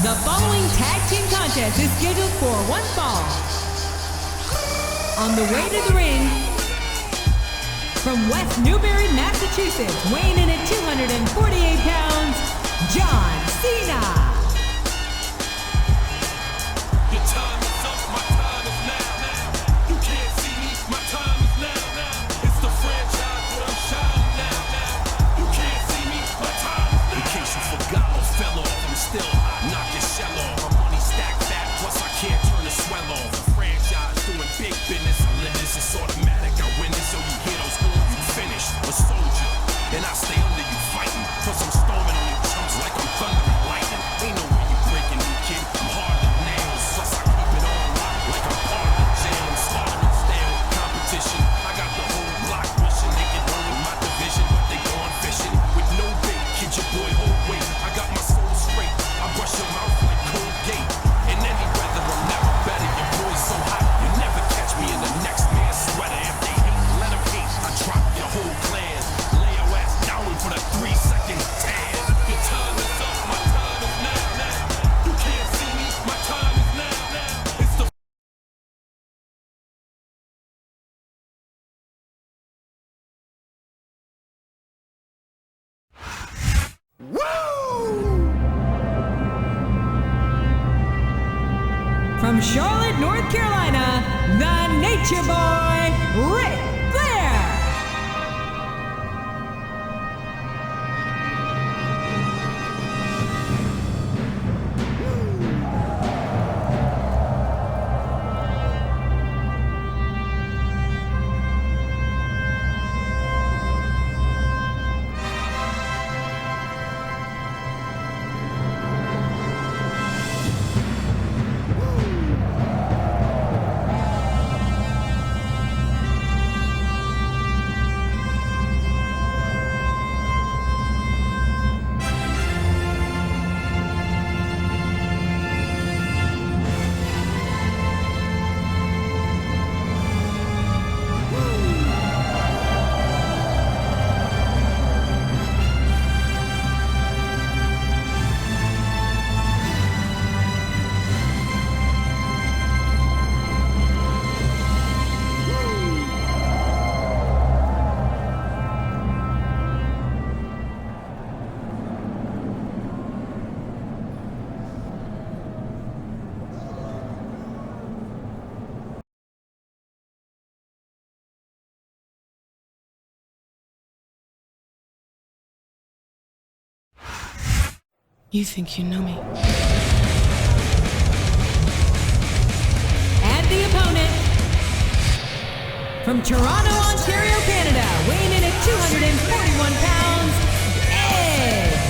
The following tag team contest is scheduled for one fall. On the way to the ring, from West Newbury, Massachusetts, weighing in at 248 pounds, John Cena. Your time is up, my time is now. You can't see me, my time is now. It's the franchise where I'm shining now. You can't see me, my time is now. In case you forgot or fell off, I'm still hot, knock your shell off. My money stacked back, plus I can't turn the swell off. The franchise doing big business, I live this, it's automatic. I win it, so you hear those horns, you finished. A soldier, and I stay under you fighting. Plus I'm storming on you chumps like I'm thunder and lightning. Ain't no way you breaking me, kid. I'm harder than nails. Plus I keep it on lock like I'm part of the jail. I'm slaughtering stale competition. I got the whole block wishing they could run in my division, but they gone fishing with no bait. Kid, your boy hold weight. I got my soul straight. I brush your mouth like Colgate. In any weather, I'm never better. Your boy's so hot, you never catch me in the next man's sweater. If they hate, let them hate. I drop your whole clan. Lay your ass down for the 3-second tan. Your time is up, my time is now. You can't see me, my time is now. It's the From Charlotte, North Carolina, the Nature Boy, Ric Flair. You think you know me? And the opponent, from Toronto, Ontario, Canada, weighing in at 241 pounds, Edge.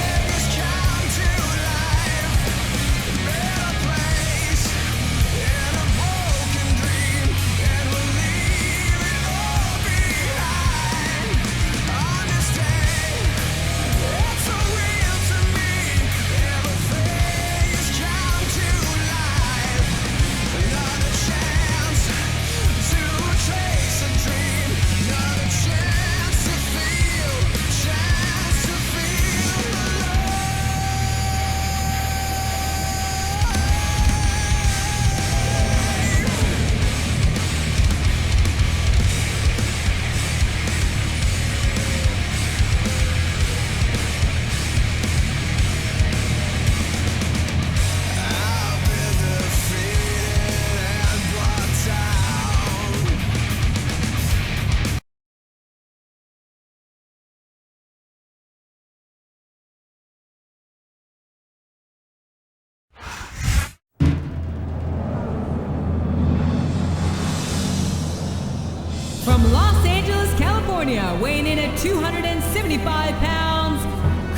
From Los Angeles, California, weighing in at 275 pounds,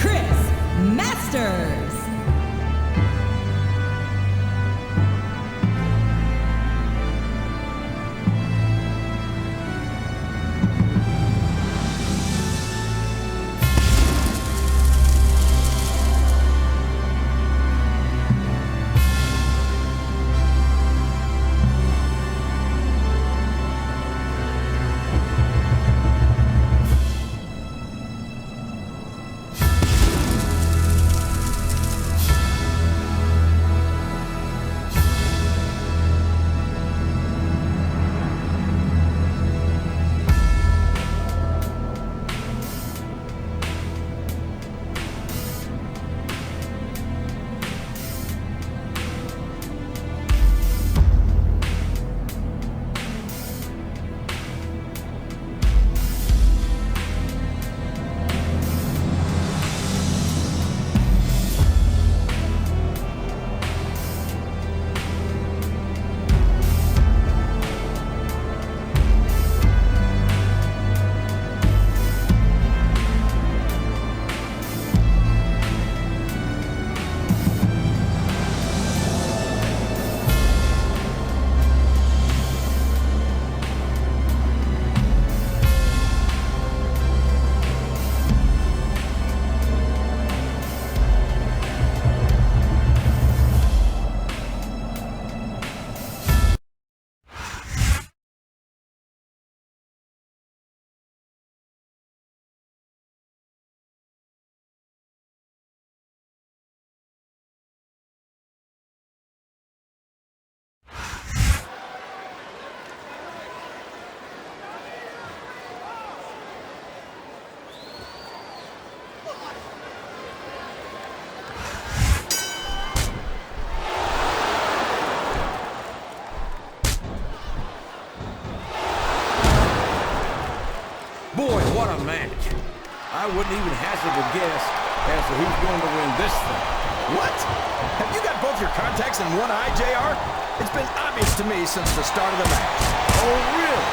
Chris Masters. Boy, what a match. I wouldn't even hazard a guess as to who's going to win this thing. What? Have you got both your contacts in one eye, JR? It's been obvious to me since the start of the match. Oh, really?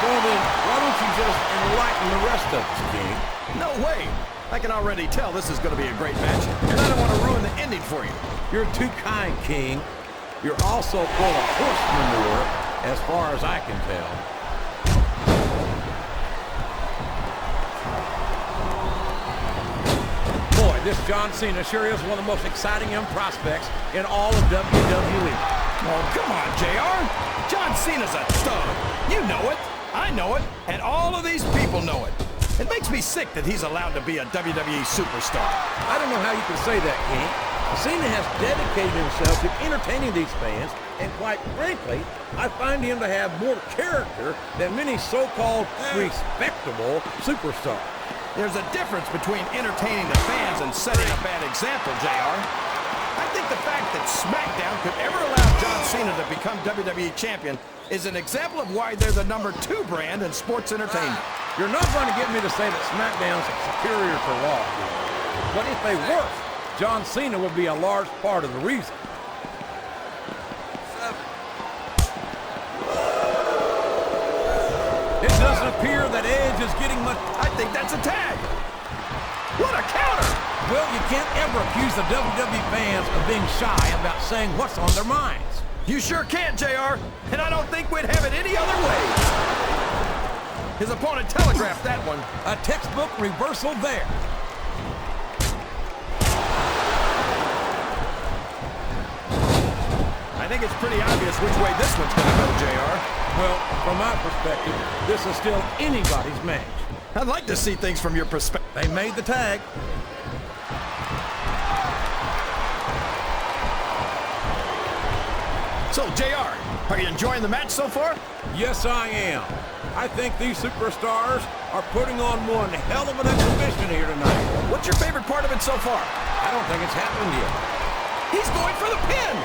Well then, why don't you just enlighten the rest of us, King? No way. I can already tell this is going to be a great match, and I don't want to ruin the ending for you. You're too kind, King. You're also full of horse manure, as far as I can tell. Boy, this John Cena sure is one of the most exciting young prospects in all of WWE. Oh, come on, JR. John Cena's a stud. You know it. I know it. And all of these people know it. It makes me sick that he's allowed to be a WWE superstar. I don't know how you can say that, King. Cena has dedicated himself to entertaining these fans, and quite frankly, I find him to have more character than many so-called respectable superstars. There's a difference between entertaining the fans and setting a bad example, JR. I think the fact that SmackDown could ever allow John Cena to become WWE champion is an example of why they're the #2 brand in sports entertainment. You're not going to get me to say that SmackDown's superior to Raw, but if they were, John Cena would be a large part of the reason. It doesn't appear that Edge is getting much... I think that's a tag. What a counter! Well, you can't ever accuse the WWE fans of being shy about saying what's on their minds. You sure can't, JR, and I don't think we'd have it any other way. His opponent telegraphed that one. A textbook reversal there. I think it's pretty obvious which way this one's going to go, JR. Well, from my perspective, this is still anybody's match. I'd like to see things from your perspective. They made the tag. So, JR, are you enjoying the match so far? Yes, I am. I think these superstars are putting on one hell of an exhibition here tonight. What's your favorite part of it so far? I don't think it's happened yet. He's going for the pin!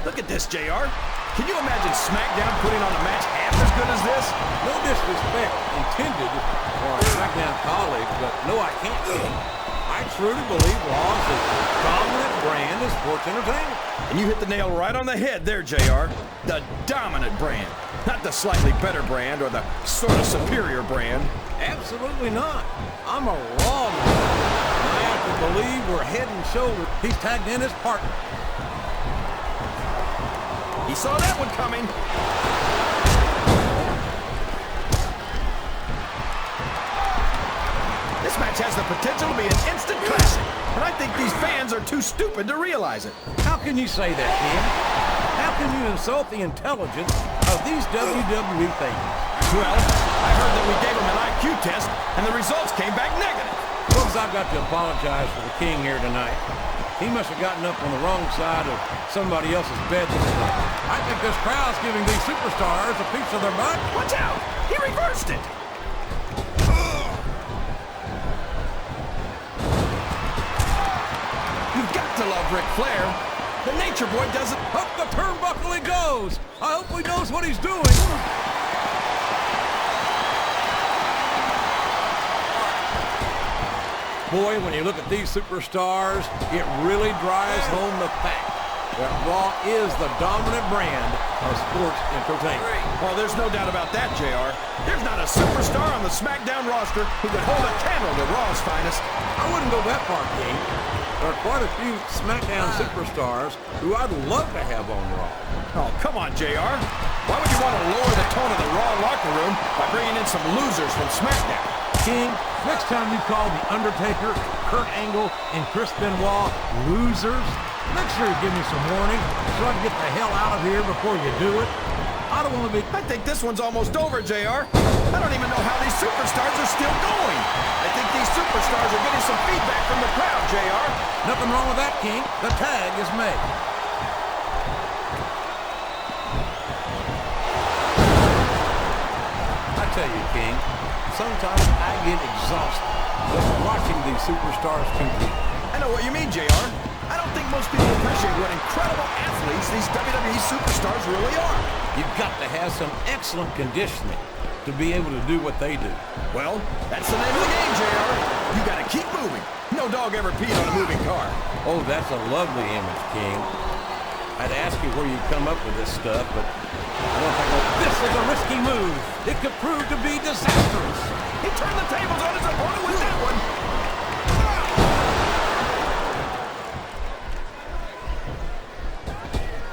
Look at this, JR. Can you imagine SmackDown putting on a match half as good as this? No disrespect intended for our SmackDown colleagues, but no, I can't say. I truly believe Raw is the dominant brand of sports entertainment. And you hit the nail right on the head there, JR. The dominant brand. Not the slightly better brand or the sort of superior brand. Absolutely not. I'm a Raw man. And I have to believe we're head and shoulders. He's tagged in his partner. He saw that one coming. This match has the potential to be an instant classic, but I think these fans are too stupid to realize it. How can you say that, Ken? How can you insult the intelligence of these WWE fans? Well, I heard that we gave them an IQ test, and the results came back negative. Folks, I've got to apologize for the King here tonight. He must have gotten up on the wrong side of somebody else's bed this morning. I think this crowd's giving these superstars a piece of their butt. Watch out! He reversed it! You've got to love Ric Flair. The Nature Boy doesn't... Up the turnbuckle he goes! I hope he knows what he's doing. Boy, when you look at these superstars, it really drives home the fact that Raw is the dominant brand of sports entertainment. Oh, there's no doubt about that, JR. There's not a superstar on the SmackDown roster who could hold a candle to Raw's finest. I wouldn't go that far, King. There are quite a few SmackDown superstars who I'd love to have on Raw. Oh, come on, JR. Why would you want to lower the tone of the Raw locker room by bringing in some losers from SmackDown? King, next time you call The Undertaker, Kurt Angle, and Chris Benoit losers, make sure you give me some warning so I can get the hell out of here before you do it. I don't want to be... I think this one's almost over, JR. I don't even know how these superstars are still going. I think these superstars are getting some feedback from the crowd, JR. Nothing wrong with that, King. The tag is made. I tell you, King, sometimes I get exhausted just watching these superstars compete. I know what you mean, JR. I don't don't think most people appreciate what incredible athletes these WWE superstars really are. You've got to have some excellent conditioning to be able to do what they do. Well, that's the name of the game, JR. You got to keep moving. No dog ever peed on a moving car. Oh, that's a lovely image, King. I'd ask you where you come up with this stuff, but I don't think this is a risky move. It could prove to be disastrous. He turned the tables on his opponent with that one.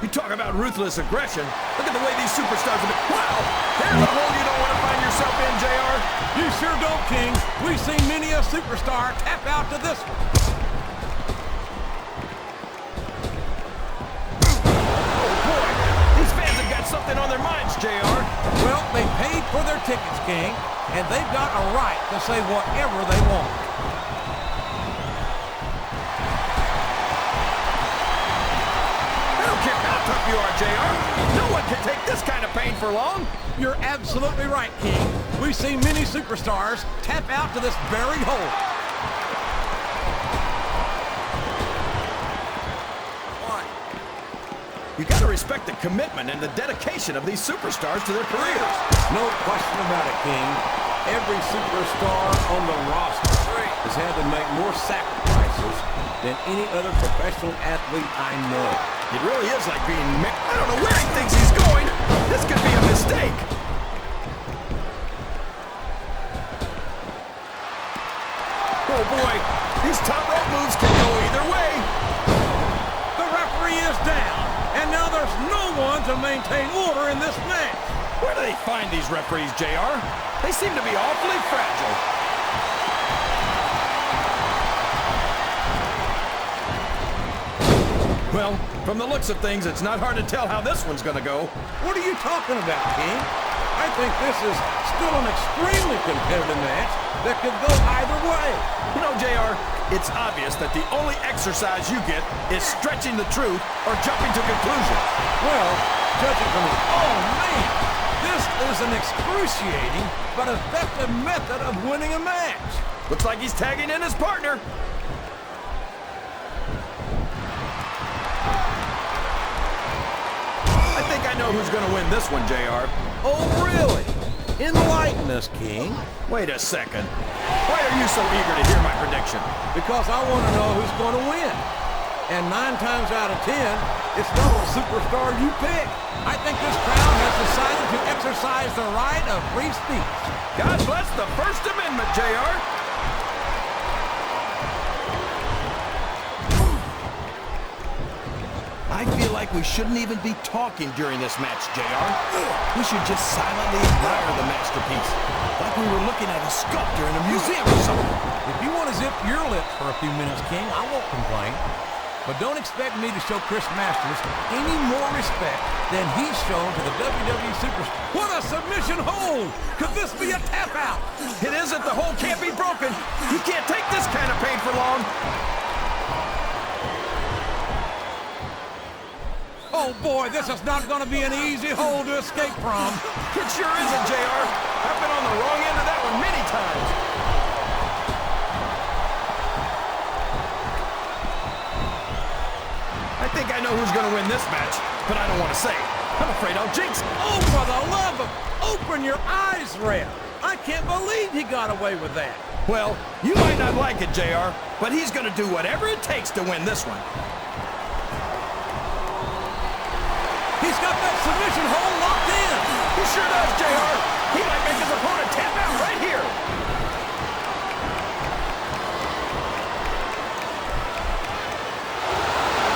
You talk about ruthless aggression. Look at the way these superstars have been. Wow! There's a hole you don't want to find yourself in, JR. You sure don't, King. We've seen many a superstar tap out to this one. Oh, boy. These fans have got something on their minds, JR. Well, they paid for their tickets, King, and they've got a right to say whatever they want. I don't care how tough you are, JR. No one can take this kind of pain for long. You're absolutely right, King. We've seen many superstars tap out to this buried hole. You got to respect the commitment and the dedication of these superstars to their careers. No question about it, King. Every superstar on the roster has had to make more sacrifices than any other professional athlete I know. It really is like being I don't know where he thinks he's going. This could be a mistake. Oh boy, these top rope moves can go either way. The referee is down, and now there's no one to maintain order in this match. Where do they find these referees, JR? They seem to be awfully fragile. Well, from the looks of things, it's not hard to tell how this one's gonna go. What are you talking about, King? I think this is still an extremely competitive match that could go either way. You know, JR, it's obvious that the only exercise you get is stretching the truth or jumping to conclusions. Well, judging from the... Oh, man! This is an excruciating but effective method of winning a match. Looks like he's tagging in his partner. I think I know who's going to win this one, JR. Oh, really? Enlighten us, King. Wait a second. Why are you so eager to hear my prediction? Because I want to know who's going to win. And 9 times out of 10, it's not a superstar you pick. I think this crowd has decided to exercise the right of free speech. God bless the First Amendment, JR. I feel like we shouldn't even be talking during this match, JR. We should just silently admire the masterpiece, like we were looking at a sculpture in a museum or something. If you want to zip your lips for a few minutes, King, I won't complain. But don't expect me to show Chris Masters any more respect than he's shown to the WWE Superstar. What a submission hold! Could this be a tap out? It isn't. The hold can't be broken. You can't take this kind of pain for long. Oh boy, this is not going to be an easy hole to escape from. It sure isn't, JR. I've been on the wrong end of that one many times. I think I know who's going to win this match, but I don't want to say. I'm afraid I'll jinx it. Oh, for the love of... Open your eyes, Ref. I can't believe he got away with that. Well, you might not like it, JR, but he's going to do whatever it takes to win this one. He's got that submission hold locked in. He sure does, JR. He might make his opponent tap out right here.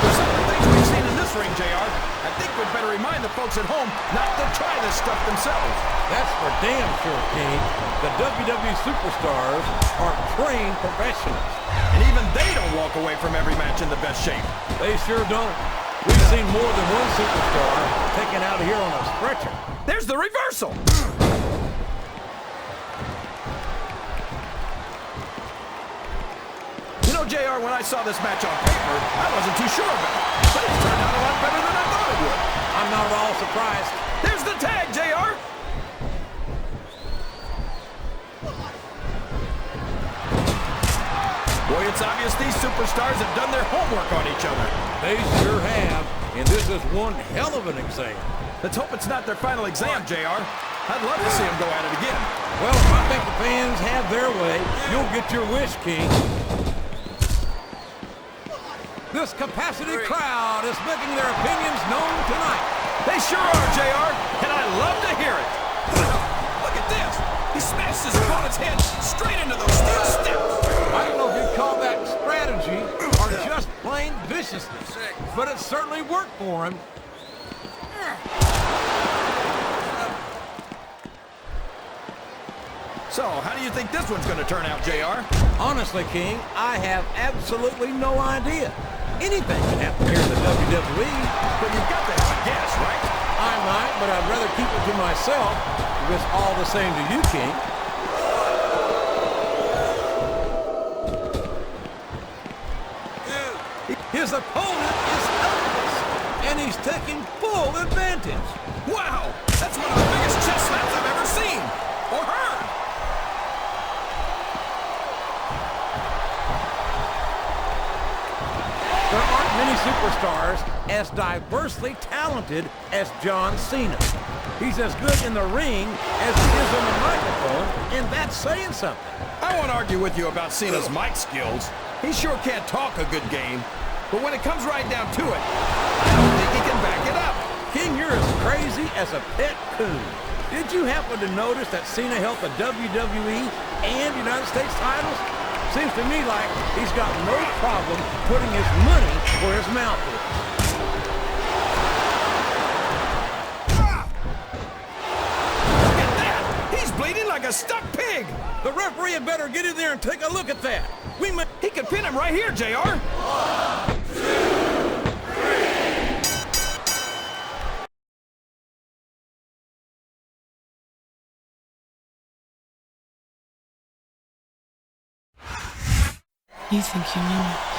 For some of the things we've seen in this ring, JR, I think we'd better remind the folks at home not to try this stuff themselves. That's for damn sure, King. The WWE Superstars are trained professionals. And even they don't walk away from every match in the best shape. They sure don't. We've seen more than one superstar taken out of here on a stretcher. There's the reversal. You know, JR, when I saw this match on paper, I wasn't too sure about it. But it turned out a lot better than I thought it would. I'm not at all surprised. There's the tag, JR. Boy, It's obvious these superstars have done their homework on each other. They sure have, and this is one hell of an exam. Let's hope it's not their final exam, JR. I'd love to see them go at it again. Well, if I think the fans have their way, you'll get your wish, King. This capacity crowd is making their opinions known tonight. They sure are, JR, and I love to hear it. Look at this. He smashed his opponent's head straight into those steel steps. I don't know if you'd call that strategy or just plain viciousness, but it certainly worked for him. So, how do you think this one's going to turn out, JR? Honestly, King, I have absolutely no idea. Anything can happen here in the WWE. But you've got to have a guess, right? I might, but I'd rather keep it to myself if it's all the same to you, King. His opponent is helpless, and he's taking full advantage. Wow! That's one of the biggest chest slaps I've ever seen! Or heard! There aren't many superstars as diversely talented as John Cena. He's as good in the ring as he is on the microphone, and that's saying something. I won't argue with you about Cena's mic skills. He sure can't talk a good game. But when it comes right down to it, I don't think he can back it up. King, you're as crazy as a pet coon. Did you happen to notice that Cena held the WWE and United States titles? Seems to me like he's got no problem putting his money where his mouth is. Look at that! He's bleeding like a stuck pig! The referee had better get in there and take a look at that. He could pin him right here, JR. You think you know me.